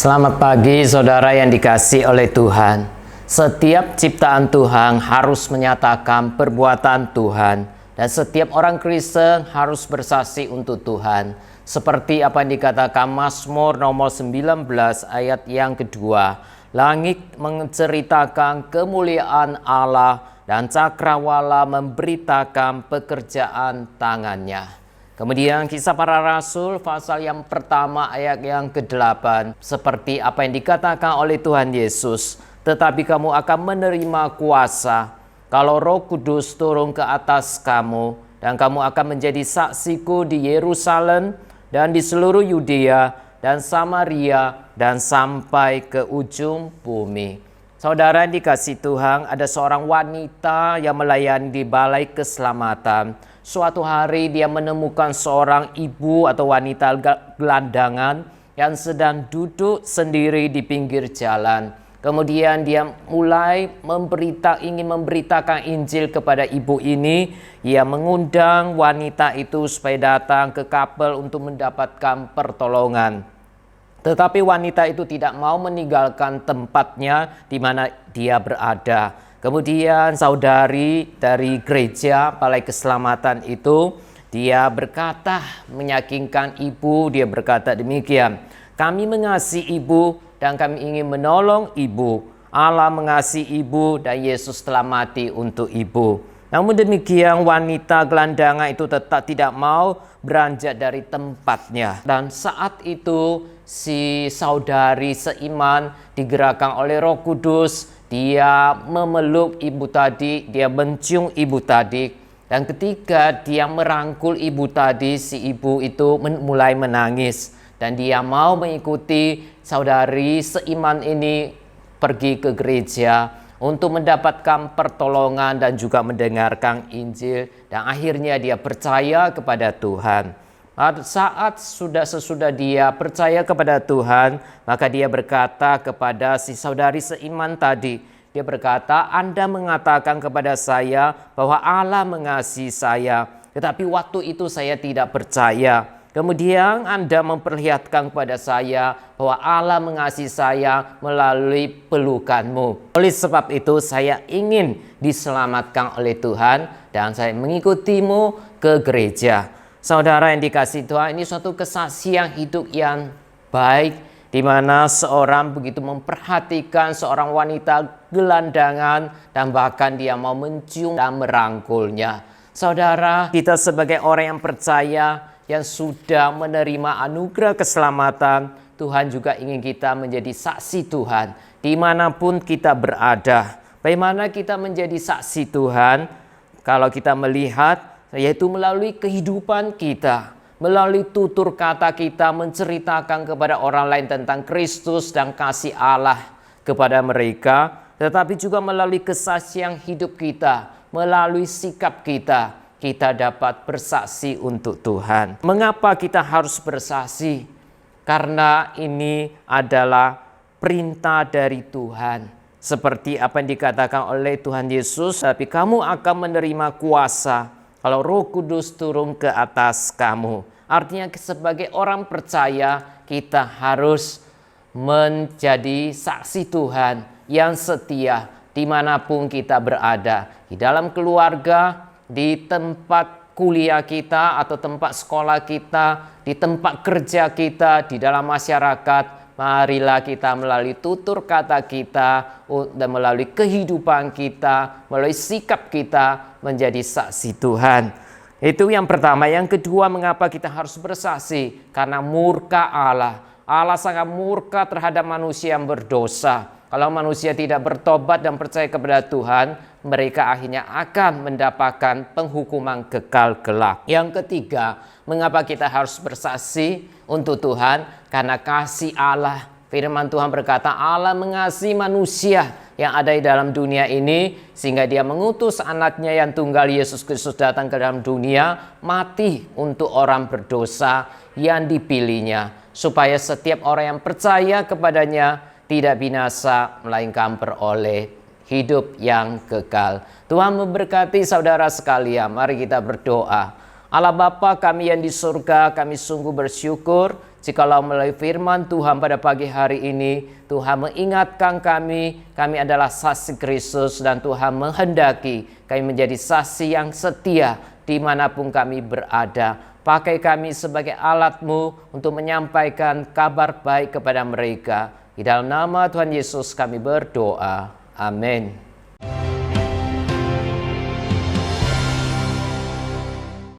Selamat pagi saudara yang dikasihi oleh Tuhan. Setiap ciptaan Tuhan harus menyatakan perbuatan Tuhan. Dan setiap orang Kristen harus bersaksi untuk Tuhan. Seperti apa yang dikatakan Mazmur nomor 19 ayat yang kedua. Langit menceritakan kemuliaan Allah dan cakrawala memberitakan pekerjaan tangannya. Kemudian Kisah Para Rasul pasal yang pertama ayat yang ke-8. Seperti apa yang dikatakan oleh Tuhan Yesus. Tetapi kamu akan menerima kuasa kalau Roh Kudus turun ke atas kamu. Dan kamu akan menjadi saksiku di Yerusalem dan di seluruh Yudea dan Samaria dan sampai ke ujung bumi. Saudara yang dikasihi Tuhan, ada seorang wanita yang melayani di Balai Keselamatan. Suatu hari dia menemukan seorang ibu atau wanita gelandangan yang sedang duduk sendiri di pinggir jalan. Kemudian dia mulai ingin memberitakan Injil kepada ibu ini. Ia mengundang wanita itu supaya datang ke kapel untuk mendapatkan pertolongan. Tetapi wanita itu tidak mau meninggalkan tempatnya di mana dia berada. Kemudian saudari dari gereja Balai Keselamatan itu, dia berkata meyakinkan ibu, dia berkata demikian. Kami mengasihi ibu dan kami ingin menolong ibu. Allah mengasihi ibu dan Yesus telah mati untuk ibu. Namun demikian wanita gelandangan itu tetap tidak mau beranjak dari tempatnya. Dan saat itu si saudari seiman digerakkan oleh Roh Kudus. Dia memeluk ibu tadi, dia mencium ibu tadi. Dan ketika dia merangkul ibu tadi, si ibu itu mulai menangis. Dan dia mau mengikuti saudari seiman ini pergi ke gereja untuk mendapatkan pertolongan dan juga mendengarkan Injil. Dan akhirnya dia percaya kepada Tuhan. Saat sesudah dia percaya kepada Tuhan, maka dia berkata kepada si saudari seiman tadi. Dia berkata, Anda mengatakan kepada saya bahwa Allah mengasihi saya. Tetapi waktu itu saya tidak percaya. Kemudian Anda memperlihatkan kepada saya bahwa Allah mengasihi saya melalui pelukanmu. Oleh sebab itu saya ingin diselamatkan oleh Tuhan dan saya mengikutimu ke gereja. Saudara yang dikasihi Tuhan, ini suatu kesaksian hidup yang baik, di mana seorang begitu memperhatikan seorang wanita gelandangan dan bahkan dia mau mencium dan merangkulnya. Saudara, kita sebagai orang yang percaya, yang sudah menerima anugerah keselamatan, Tuhan juga ingin kita menjadi saksi Tuhan dimanapun kita berada. Bagaimana kita menjadi saksi Tuhan? Kalau kita melihat, yaitu melalui kehidupan kita, melalui tutur kata kita menceritakan kepada orang lain tentang Kristus dan kasih Allah kepada mereka, tetapi juga melalui kesaksian hidup kita, melalui sikap kita, kita dapat bersaksi untuk Tuhan. Mengapa kita harus bersaksi? Karena ini adalah perintah dari Tuhan. Seperti apa yang dikatakan oleh Tuhan Yesus, tapi kamu akan menerima kuasa kalau Roh Kudus turun ke atas kamu. Artinya sebagai orang percaya kita harus menjadi saksi Tuhan yang setia dimanapun kita berada. Di dalam keluarga, di tempat kuliah kita atau tempat sekolah kita, di tempat kerja kita, di dalam masyarakat. Marilah kita melalui tutur kata kita dan melalui kehidupan kita, melalui sikap kita menjadi saksi Tuhan. Itu yang pertama. Yang kedua, mengapa kita harus bersaksi? Karena murka Allah. Allah sangat murka terhadap manusia yang berdosa. Kalau manusia tidak bertobat dan percaya kepada Tuhan, mereka akhirnya akan mendapatkan penghukuman kekal kelak. Yang ketiga, mengapa kita harus bersaksi untuk Tuhan? Karena kasih Allah. Firman Tuhan berkata, Allah mengasihi manusia yang ada di dalam dunia ini, sehingga dia mengutus anaknya yang tunggal Yesus Kristus datang ke dalam dunia, mati untuk orang berdosa yang dipilihnya, supaya setiap orang yang percaya kepadanya tidak binasa, melainkan beroleh hidup yang kekal. Tuhan memberkati saudara sekalian. Mari kita berdoa. Allah Bapa kami yang di surga, kami sungguh bersyukur Jikalau melalui firman Tuhan pada pagi hari ini, Tuhan mengingatkan kami adalah saksi Kristus, dan Tuhan menghendaki kami menjadi saksi yang setia dimanapun kami berada. Pakai kami sebagai alat-Mu untuk menyampaikan kabar baik kepada mereka. Di dalam nama Tuhan Yesus kami berdoa. Amin.